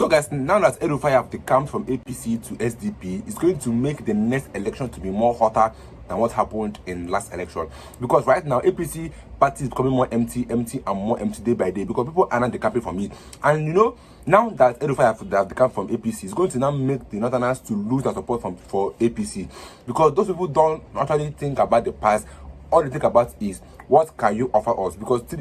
So guys, now that El-Rufai have decamped from APC to SDP, it's going to make the next election to be more hotter than what happened in last election. Because right now, APC party is becoming more empty and more empty day by day because people are not decamping from it. And you know, now that El-Rufai have decamped from APC, it's going to now make the Northerners to lose their support for APC. Because those people don't actually think about the past. All they think about is, what can you offer us? Because the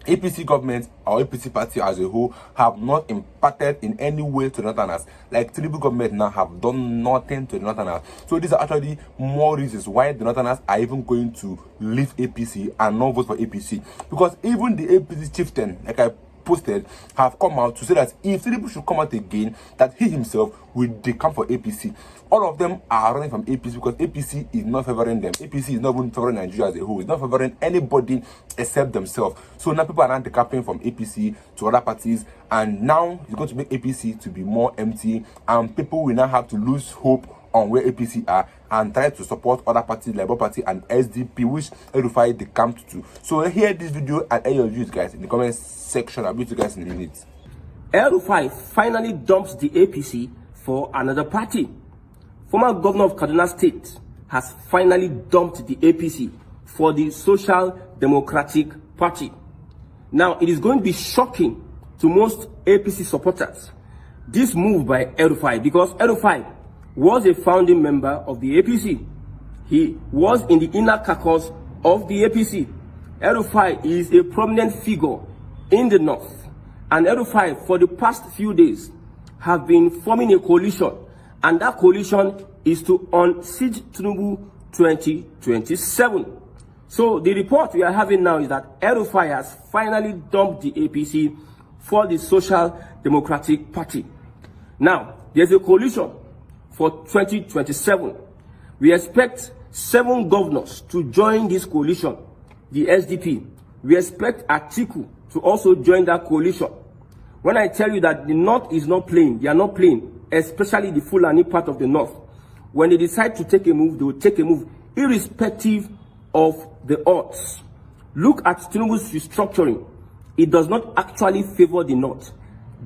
APC government or APC party as a whole have not impacted in any way to the Northerners. Like Tinubu government now have done nothing to the Northerners. So these are actually more reasons why the Northerners are even going to leave APC and not vote for APC. Because even the APC chieftain, like I posted, have come out to say that if Tinubu should come out again, that he himself will decamp for APC. All of them are running from APC because APC is not favoring them. APC is not even favoring Nigeria as a whole. It's not favoring anybody except themselves. So now people are not decamping from APC to other parties, and now it's going to make APC to be more empty, and people will now have to lose hope on where APC are and try to support other parties, Labour Party and SDP, which El-Rufai decamped to. So hear this video and hear your views, guys, in the comment section. I'll be with you guys in a minute. El-Rufai finally dumps the APC for another party. Former governor of Kaduna State has finally dumped the APC for the Social Democratic Party. Now, it is going to be shocking to most APC supporters, this move by El-Rufai, because El-Rufai was a founding member of the APC. He was in the inner caucus of the APC. El-Rufai is a prominent figure in the north, and El-Rufai for the past few days have been forming a coalition, and that coalition is to unseat Tinubu 2027. So the report we are having now is that El-Rufai has finally dumped the APC for the Social Democratic Party. Now, there's a coalition for 2027. We expect 7 governors to join this coalition, the SDP. We expect Atiku to also join that coalition. When I tell you that the North is not playing, they are not playing, especially the Fulani part of the North. When they decide to take a move, they will take a move irrespective of the odds. Look at Tinubu's restructuring. It does not actually favor the North.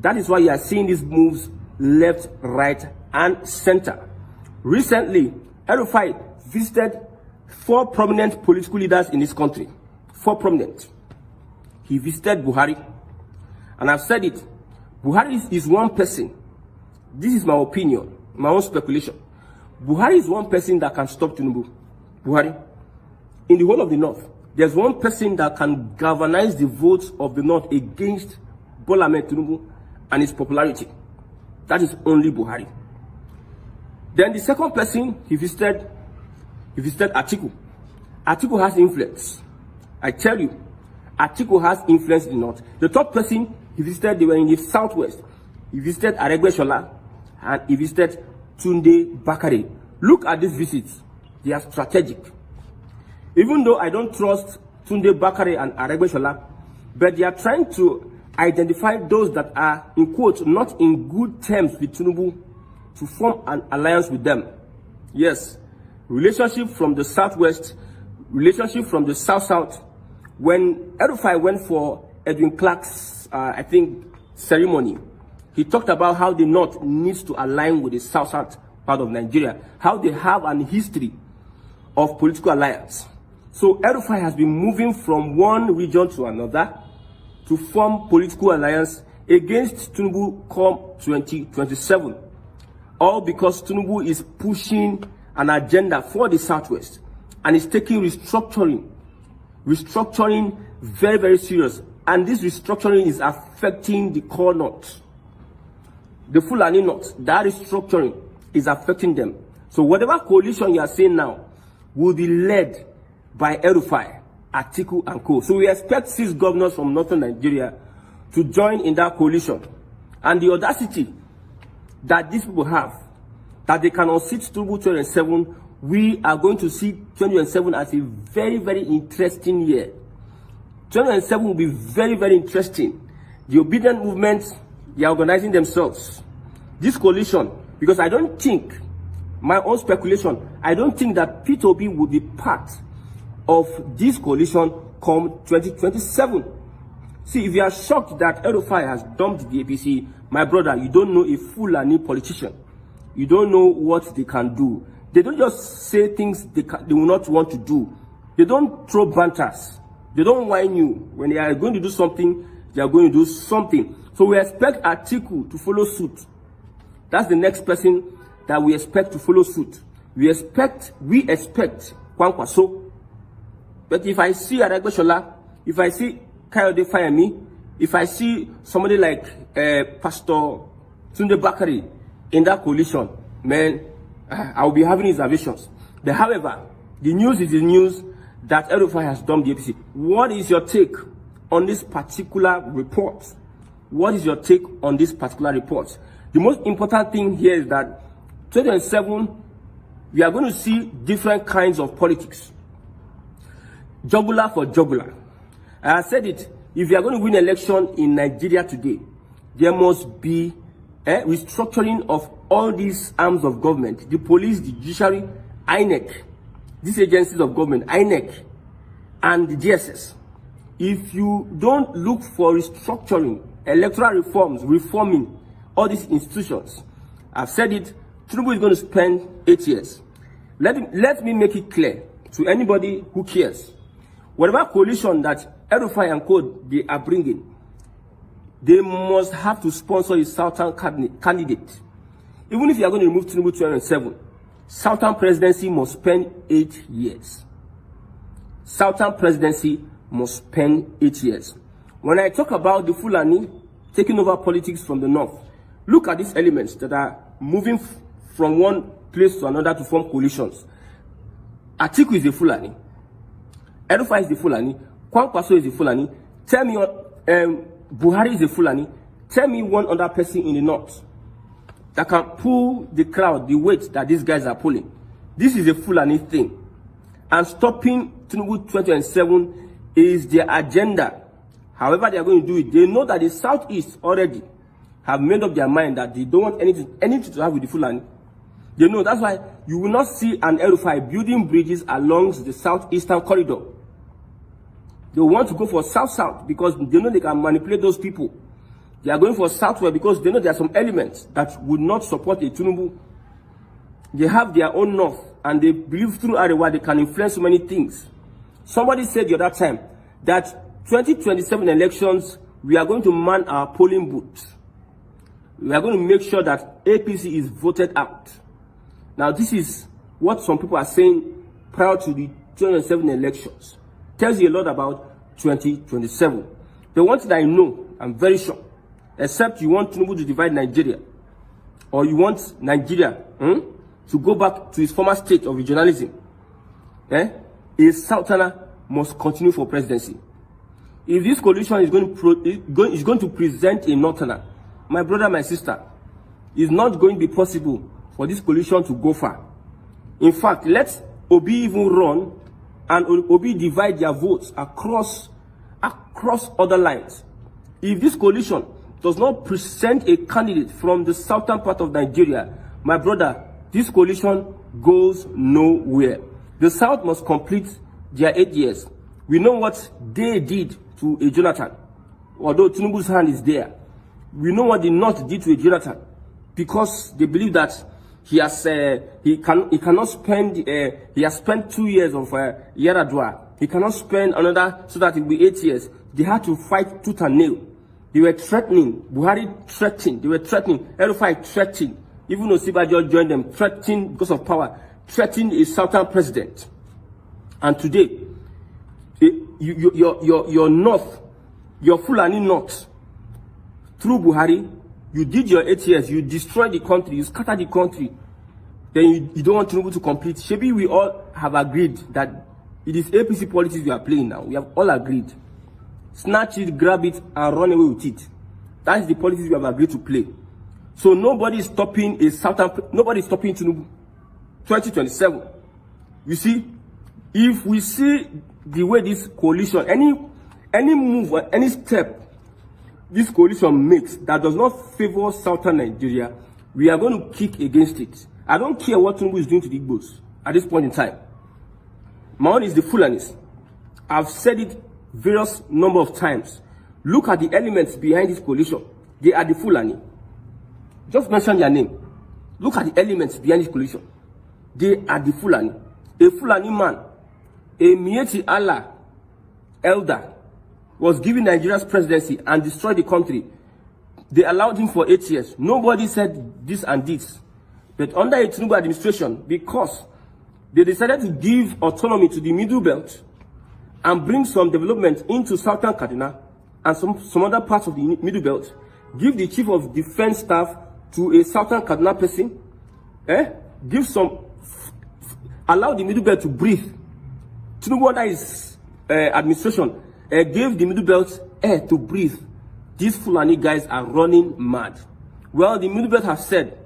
That is why you are seeing these moves left, right, and center. Recently, El-Rufai visited 4 prominent political leaders in this country. 4 prominent. He visited Buhari. And I've said it. Buhari is one person. This is my opinion, my own speculation. Buhari is one person that can stop Tinubu. Buhari. In the whole of the North, there's one person that can galvanize the votes of the North against Bola Ahmed Tinubu and his popularity. That is only Buhari. Then the second person he visited Atiku. Atiku has influence. I tell you, Atiku has influence in the North. The third person he visited, they were in the Southwest. He visited Aregbesola and he visited Tunde Bakare. Look at these visits. They are strategic. Even though I don't trust Tunde Bakare and Aregbesola, but they are trying to identify those that are, in quotes, not in good terms with Tinubu, to form an alliance with them. Yes, relationship from the Southwest, relationship from the South-South. When El-Rufai went for Edwin Clark's, I think, ceremony, he talked about how the North needs to align with the South-South part of Nigeria, how they have an history of political alliance. So El-Rufai has been moving from one region to another to form political alliance against Tinubu come 2027. All because Tinubu is pushing an agenda for the Southwest and is taking restructuring very, very serious. And this restructuring is affecting the core North. The Fulani North, that restructuring is affecting them. So whatever coalition you are seeing now will be led by El-Rufai, Atiku and co. So we expect 6 governors from northern Nigeria to join in that coalition. And the audacity that these people have, that they can unseat Tinubu 2027, we are going to see 2027 as a very, very interesting year. 2027 will be very, very interesting. The obedient movements, they are organizing themselves. This coalition, because I don't think, my own speculation, I don't think that P2B will be part of this coalition come 2027. See, if you are shocked that El-Rufai has dumped the APC, my brother, you don't know a Fulani politician. You don't know what they can do. They don't just say things they will not want to do. They don't throw banters. They don't whine you. When they are going to do something, they are going to do something. So we expect Atiku to follow suit. That's the next person that we expect to follow suit. We expect Kwankwaso. But if I see Aregbesola, if I see Kayode Fayemi, if I see somebody like Pastor Tunde Bakari in that coalition, man, I will be having reservations. But however, the news is the news that El-Rufai has dumped the APC. What is your take on this particular report? What is your take on this particular report? The most important thing here is that 2027, we are going to see different kinds of politics. Jugular for jugular. I said it, if you are going to win election in Nigeria today, there must be a restructuring of all these arms of government, the police, the judiciary, INEC, these agencies of government, INEC, and the GSS. If you don't look for restructuring, electoral reforms, reforming all these institutions, I've said it, Tinubu is going to spend 8 years. Let me make it clear to anybody who cares. Whatever coalition that El-Rufai and co they are bringing, they must have to sponsor a Southern candidate. Even if you are going to remove Tinubu 2007, Southern presidency must spend 8 years. Southern presidency must spend 8 years. When I talk about the Fulani taking over politics from the north, look at these elements that are moving from one place to another to form coalitions. Atiku is a Fulani. El-Rufai is a Fulani. Kwankwaso is a Fulani. Tell me, Buhari is a Fulani. Tell me one other person in the north that can pull the crowd, the weight that these guys are pulling. This is a Fulani thing. And stopping Tinubu 2027 is their agenda. However they are going to do it, they know that the Southeast already have made up their mind that they don't want anything to have with the Fulani. They know, that's why you will not see an El-Rufai building bridges along the southeastern corridor. They want to go for south-south because they know they can manipulate those people. They are going for southward because they know there are some elements that would not support a Tinubu. They have their own north and they believe through Arewa they can influence so many things. Somebody said the other time that 2027 elections, we are going to man our polling booths. We are going to make sure that APC is voted out. Now, this is what some people are saying prior to the 2027 elections. Tells you a lot about 2027. The one thing that I know, I'm very sure, except you want Tinubu to divide Nigeria, or you want Nigeria to go back to its former state of regionalism, a Southerner must continue for presidency. If this coalition is going to present a Northerner, my brother, my sister, it's not going to be possible for this coalition to go far. In fact, let Obi even run and Obi divide their votes across other lines. If this coalition does not present a candidate from the southern part of Nigeria, my brother, this coalition goes nowhere. The South must complete their 8 years. We know what they did to a Jonathan, although Tinubu's hand is there. We know what the North did to a Jonathan, because they believe that he has spent 2 years of Yaradua. He cannot spend another, so that it will be 8 years. They had to fight tooth and nail. They were threatening. Buhari threatened. They were threatening. El-Rufai threatened. Even Osibajo joined them, threatening because of power, threatening a Southern president. And today, your North, your Fulani North, through Buhari, you did your 8 years, you destroyed the country, you scattered the country. Then you don't want Tinubu to complete. Maybe we all have agreed that it is APC politics we are playing now. We have all agreed. Snatch it, grab it, and run away with it. That is the politics we have agreed to play. So nobody is stopping nobody is stopping Tinubu. 2027. You see, if we see the way this coalition, any move or any step this coalition makes that does not favor Southern Nigeria, we are going to kick against it. I don't care what Tinubu is doing to the Igbos at this point in time. My own is the Fulanis. I've said it various number of times. Look at the elements behind this coalition. They are the Fulani. Just mention their name. Look at the elements behind this coalition. They are the Fulani. A Fulani man, a Mieti Allah elder, was given Nigeria's presidency and destroyed the country. They allowed him for 8 years. Nobody said this and this. But under a Tinubu administration, because they decided to give autonomy to the Middle Belt and bring some development into Southern Kaduna and some other parts of the Middle Belt, give the chief of defense staff to a Southern Kaduna person, allow the Middle Belt to breathe. Tinubu under his administration gave the Middle Belt air to breathe. These Fulani guys are running mad. Well, the Middle Belt have said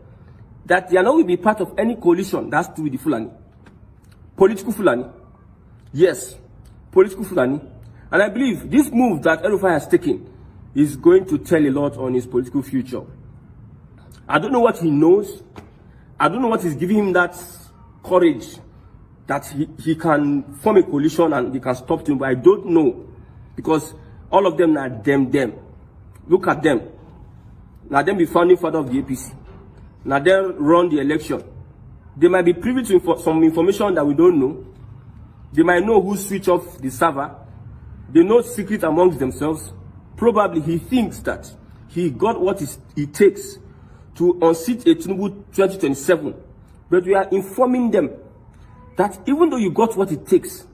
that they are not going to be part of any coalition that has to do with the Fulani. Political Fulani. Yes, political Fulani. And I believe this move that El-Rufai has taken is going to tell a lot on his political future. I don't know what he knows. I don't know what is giving him that courage that he can form a coalition and they can stop him. But I don't know, because all of them are them. Look at them. Now them be founding father of the APC. Now they run the election. They might be privy to some information that we don't know. They might know who switched off the server. They know secret amongst themselves. Probably he thinks that he got what it takes to unseat a Tinubu 2027. But we are informing them that even though you got what it takes,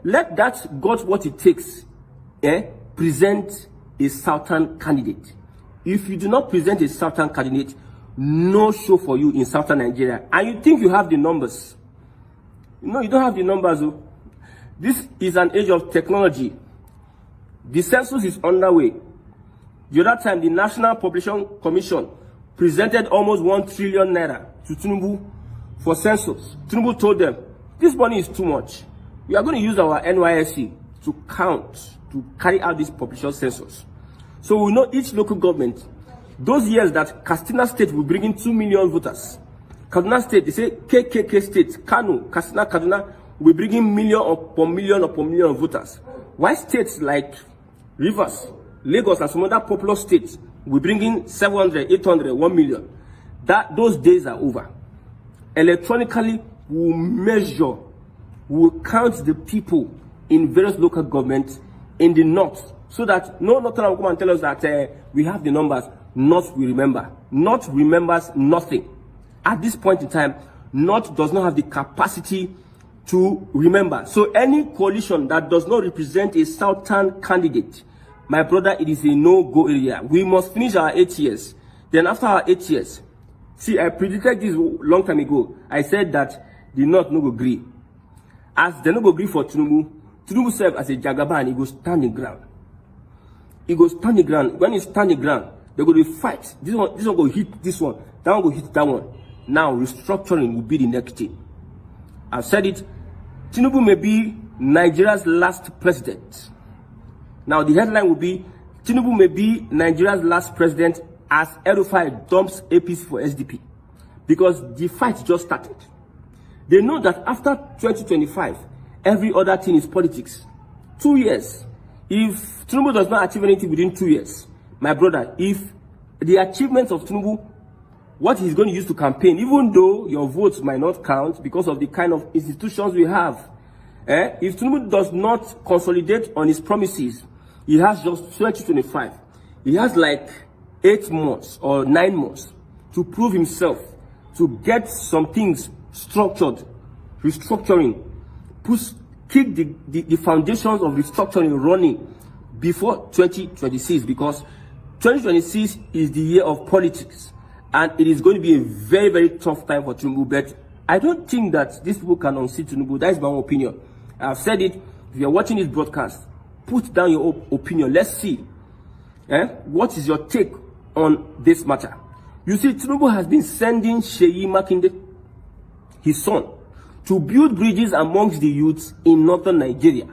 let that got what it takes present a Southern candidate. If you do not present a Southern candidate, no show for you in Southern Nigeria. And you think you have the numbers. No, you don't have the numbers. This is an age of technology. The census is underway. The other time, the National Population Commission presented almost 1 trillion naira to Tinubu for census. Tinubu told them, this money is too much. We are going to use our NYSC to count, to carry out this population census. So we know each local government, those years that Katsina State will bring in 2 million voters. Kaduna State, they say KKK State, Kano, Katsina, Kaduna, will bring in million upon million of voters. Why states like Rivers, Lagos, and some other popular states will bring in 700, 800, 1 million. Those days are over. Electronically, we'll measure, we'll count the people in various local governments in the north, so that no Northern will come and tell us that we have the numbers. North we remember. North remembers nothing. At this point in time, North does not have the capacity to remember. So any coalition that does not represent a Southern candidate, my brother, it is a no-go area. We must finish our 8 years. Then after our 8 years, see, I predicted this long time ago. I said that the North no go agree. As they no go agree for Tinubu serve as a jagaban, he go stand the ground. He go stand the ground. When he stand the ground, they go to fight. This one go hit this one. That one go hit that one. Now restructuring will be the next thing. I've said it. Tinubu may be Nigeria's last president. Now the headline will be, Tinubu may be Nigeria's last president as El-Rufai dumps APC for SDP. Because the fight just started. They know that after 2025, every other thing is politics. 2 years. If Tinubu does not achieve anything within 2 years, my brother, if the achievements of Tinubu, what he's going to use to campaign, even though your votes might not count because of the kind of institutions we have, if Tinubu does not consolidate on his promises, he has just 2025. He has like 8 months or 9 months to prove himself, to get some things structured, restructuring, kick the foundations of restructuring running before 2026, because 2026 is the year of politics, and it is going to be a very, very tough time for Tinubu. But I don't think that these people can unseat Tinubu. That is my own opinion. I've said it. If you're watching this broadcast, put down your opinion. Let's see. What is your take on this matter? You see, Tinubu has been sending Seyi Makinde, his son, to build bridges amongst the youths in northern Nigeria.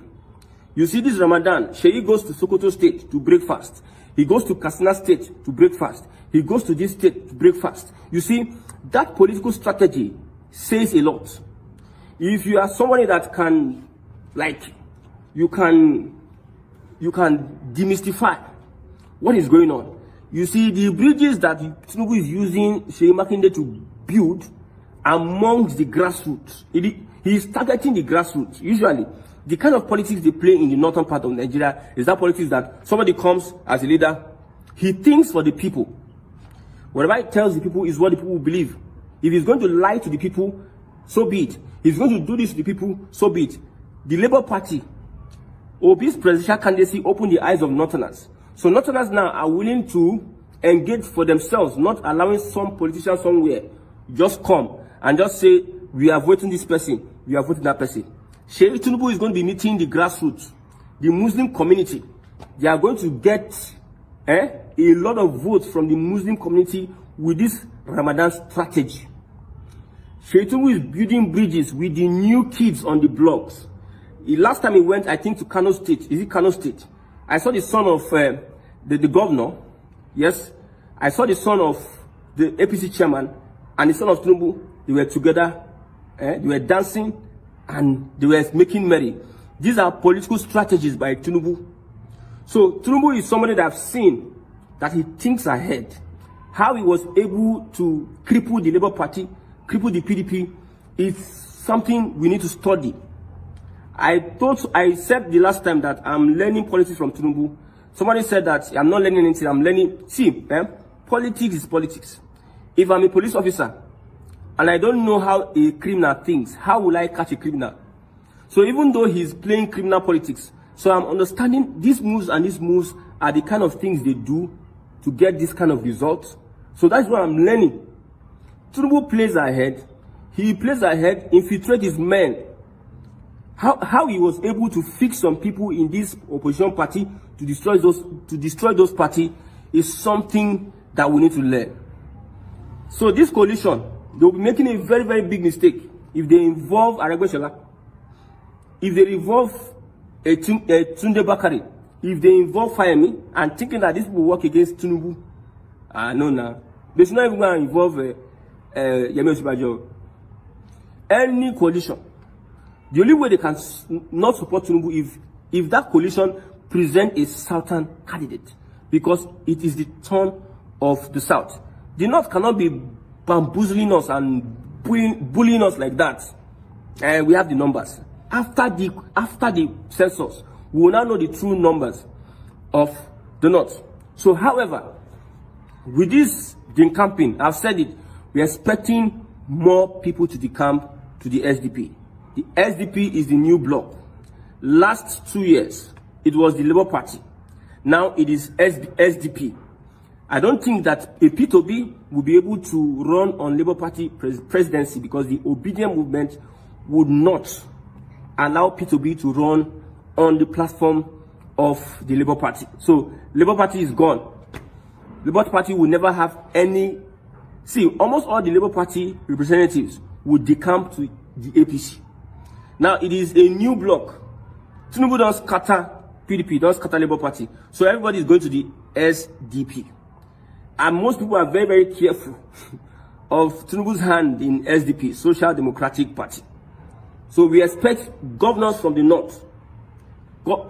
You see, this Ramadan, Seyi goes to Sokoto State to break fast. He goes to Katsina State to break fast. He goes to this state to break fast. You see, that political strategy says a lot. If you are somebody that can, like, you can you can demystify what is going on. You see, the bridges that Tinubu is using Seyi Makinde to build amongst the grassroots, he is targeting the grassroots. Usually, the kind of politics they play in the northern part of Nigeria is that politics that somebody comes as a leader, he thinks for the people. Whatever he tells the people is what the people will believe. If he's going to lie to the people, so be it. If he's going to do this to the people, so be it. The Labour Party, Obi's presidential candidacy opened the eyes of Northerners. So Northerners now are willing to engage for themselves, not allowing some politician somewhere just come and just say, we are voting this person, we are voting that person. Seyi Tinubu is going to be meeting the grassroots, the Muslim community. They are going to get a lot of votes from the Muslim community with this Ramadan strategy. Seyi Tinubu is building bridges with the new kids on the blocks. Last time he went, I think, to Kano State. Is it Kano State? I saw the son of the governor. Yes. I saw the son of the APC chairman and the son of Tinubu. They were together. They were dancing and they were making merry. These are political strategies by Tinubu. So Tinubu is somebody that I've seen that he thinks ahead. How he was able to cripple the Labour Party, cripple the PDP, is something we need to study. I said the last time that I'm learning politics from Tinubu. Somebody said that I'm not learning anything, I'm learning. See, politics is politics. If I'm a police officer and I don't know how a criminal thinks, how will I catch a criminal? So even though he's playing criminal politics, so I'm understanding these moves and these moves are the kind of things they do to get this kind of results. So that's what I'm learning. Tinubu plays ahead. He plays ahead, infiltrate his men. How he was able to fix some people in this opposition party to destroy those parties is something that we need to learn. So this coalition, they'll be making a very, very big mistake if they involve Aregbesola, if they involve Tunde Bakari, if they involve Fayemi, and thinking that this will work against Tinubu. No. They should not even go and involve Yemi Osinbajo. Any coalition. The only way they can not support Tinubu if that coalition present a southern candidate, because it is the turn of the south. The north cannot be bamboozling us and bullying us like that. And we have the numbers. After the census, we will now know the true numbers of the north. So, however, with this decamping, I've said it, we are expecting more people to decamp to the SDP. The SDP is the new bloc. Last 2 years, it was the Labour Party. Now it is SDP. I don't think that a P2B will be able to run on Labour Party presidency, because the obedient movement would not allow P2B to run on the platform of the Labour Party. So Labour Party is gone. Labour Party will never have any. See, almost all the Labour Party representatives would decamp to the APC. Now it is a new bloc. Tinubu does scatter PDP, does scatter Labour Party. So everybody is going to the SDP. And most people are very, very careful of Tinubu's hand in SDP, Social Democratic Party. So we expect governors from the north,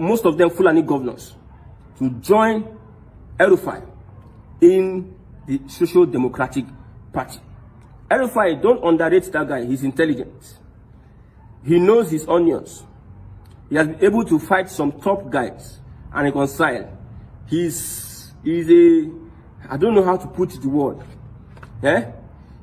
most of them Fulani governors, to join El-Rufai in the Social Democratic Party. El-Rufai, don't underrate that guy. He's intelligent. He knows his onions. He has been able to fight some top guys and reconcile. He's I don't know how to put the word.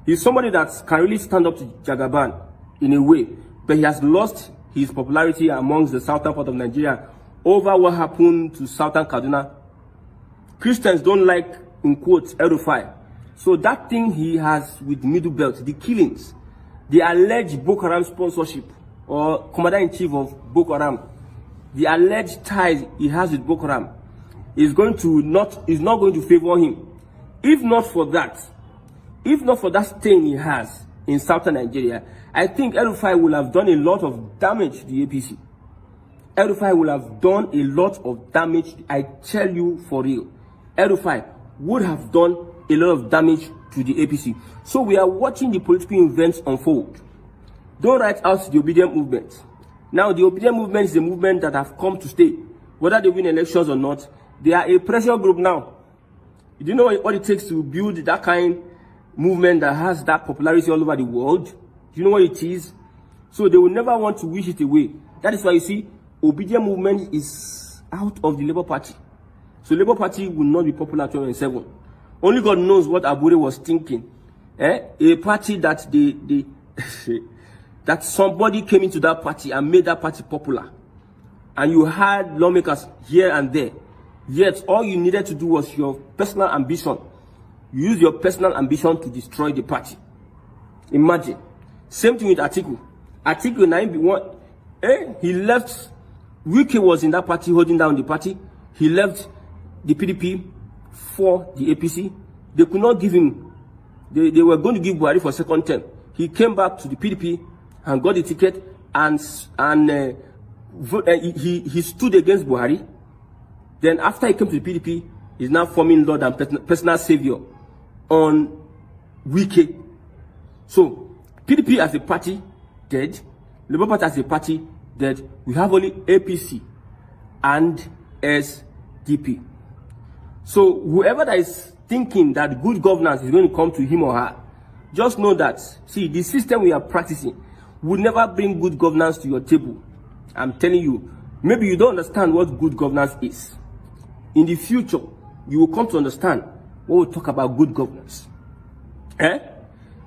He's somebody that can really stand up to Jagaban in a way, but he has lost his popularity amongst the southern part of Nigeria over what happened to southern Kaduna. Christians don't like, in quotes, El-Rufai. So that thing he has with Middle Belt, the killings, the alleged Boko Haram sponsorship, or Commander-in-Chief of Boko Haram, the alleged ties he has with Boko Haram, is not going to favor him. If not for that stain he has in southern Nigeria, I think El-Rufai will have done a lot of damage to the APC. El-Rufai will have done a lot of damage. I tell you for real. El-Rufai would have done a lot of damage to the APC. So we are watching the political events unfold. Don't write out the obedient movement. Now, the obedient movement is a movement that have come to stay. whether they win elections or not, they are a pressure group now. You do know what it takes to build that kind movement that has that popularity all over the world? Do you know what it is? So they will never want to wish it away. That is why you see, obedient movement is out of the Labour Party. So Labour Party will not be popular in 2027. Only God knows what Abure was thinking. A party that that somebody came into that party and made that party popular. And you had lawmakers here and there. Yet all you needed to do was your personal ambition. You use your personal ambition to destroy the party. Imagine. Same thing with Atiku. Atiku 9B1. He left. Wike was in that party holding down the party. He left the PDP for the APC. They could not give him. They were going to give Buhari for second term. He came back to the PDP and got the ticket and he stood against Buhari. Then after he came to the PDP, he's now forming Lord and personal savior on Wike. So PDP as a party dead, Labour Party as a party dead. We have only APC and SDP. So whoever that is thinking that good governance is going to come to him or her, just know that, see, the system we are practicing will never bring good governance to your table. I'm telling you, maybe you don't understand what good governance is. In the future, you will come to understand when we talk about good governance.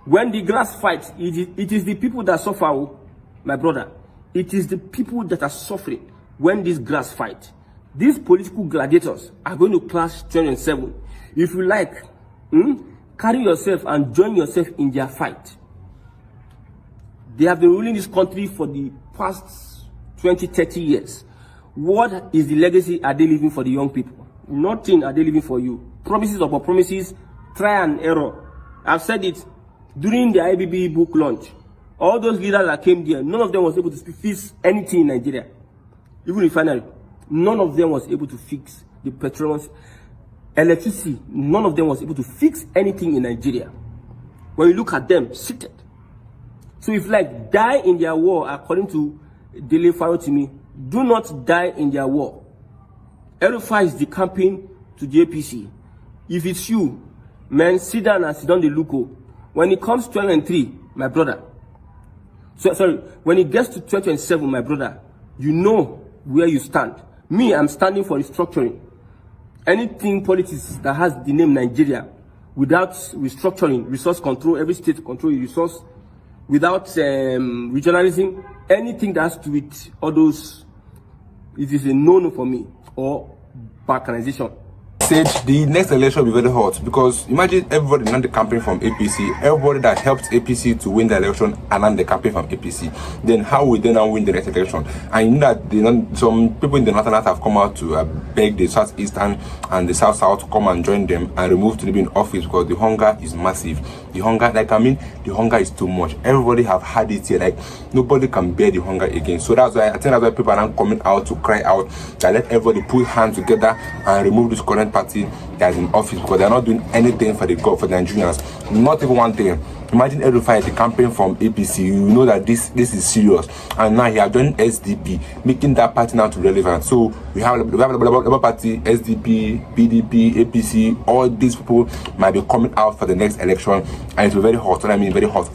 When the grass fights, it is the people that suffer, my brother. It is the people that are suffering when this grass fight. These political gladiators are going to clash 2007. If you like, carry yourself and join yourself in their fight. They have been ruling this country for the past 20, 30 years. What is the legacy are they leaving for the young people? Nothing are they leaving for you. Promises upon promises, try and error. I've said it during the IBB book launch. All those leaders that came there, none of them was able to fix anything in Nigeria. Even refinery, none of them was able to fix the petroleum, electricity. None of them was able to fix anything in Nigeria. When you look at them, seated. So if like die in their war, according to Dele Farotimi, do not die in their war. Erufai is the campaign to the APC. If it's you, man, sit down and sit down the looko. When it comes to 2003, my brother. When it gets to 2027, my brother, you know where you stand. Me, I'm standing for restructuring. Anything politics that has the name Nigeria, without restructuring, resource control, every state control resource, without regionalism, anything that has to do with all those, it is a no-no for me, or balkanization. Said the next election will be very hot because imagine everybody not the campaign from APC, everybody that helped APC to win the election and then the campaign from APC. Then how will they now win the next election? And you know that some people in the northern have come out to beg the southeastern and the south to come and join them and remove Tinubu in office because the hunger is massive. The hunger, the hunger is too much. Everybody have had it here. Like nobody can bear the hunger again. So that's why I think that's why people are now coming out to cry out that let everybody put hands together and remove this current party that is in office because they are not doing anything for the Nigerians. Not even one thing. Imagine Erufai the campaign from APC. You know that this is serious, and now he has joined SDP, making that party now to relevant. So we have Labour Party, SDP, PDP, APC. All these people might be coming out for the next election, and it will be very hot. What I mean, very hot.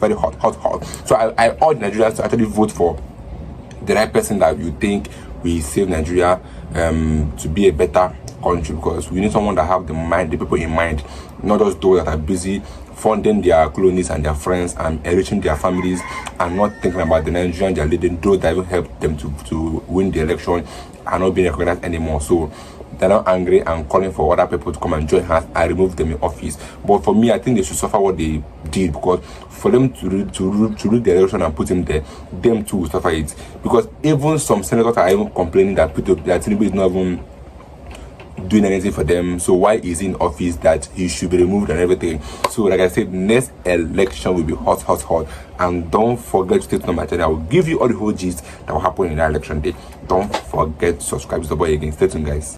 So I urge Nigerians to actually vote for the right person that you think will save Nigeria to be a better country, because we need someone that have the people in mind, not just those that are busy funding their cronies and their friends and enriching their families and not thinking about the Nigerians they are leading, those that will help them to win the election are not being recognized anymore. So they're now angry and calling for other people to come and join hands and remove them in office. But for me, I think they should suffer what they did, because for them to rig the election and put him there, them too will suffer it. Because even some senators are even complaining that Tinubu is not even doing anything for them. So why is he in office that he should be removed and everything? So like I said, next election will be hot. And don't forget to stay tuned on my channel. I will give you all the whole gist that will happen in that election day. Don't forget to subscribe to the boy again. Stay tuned, guys.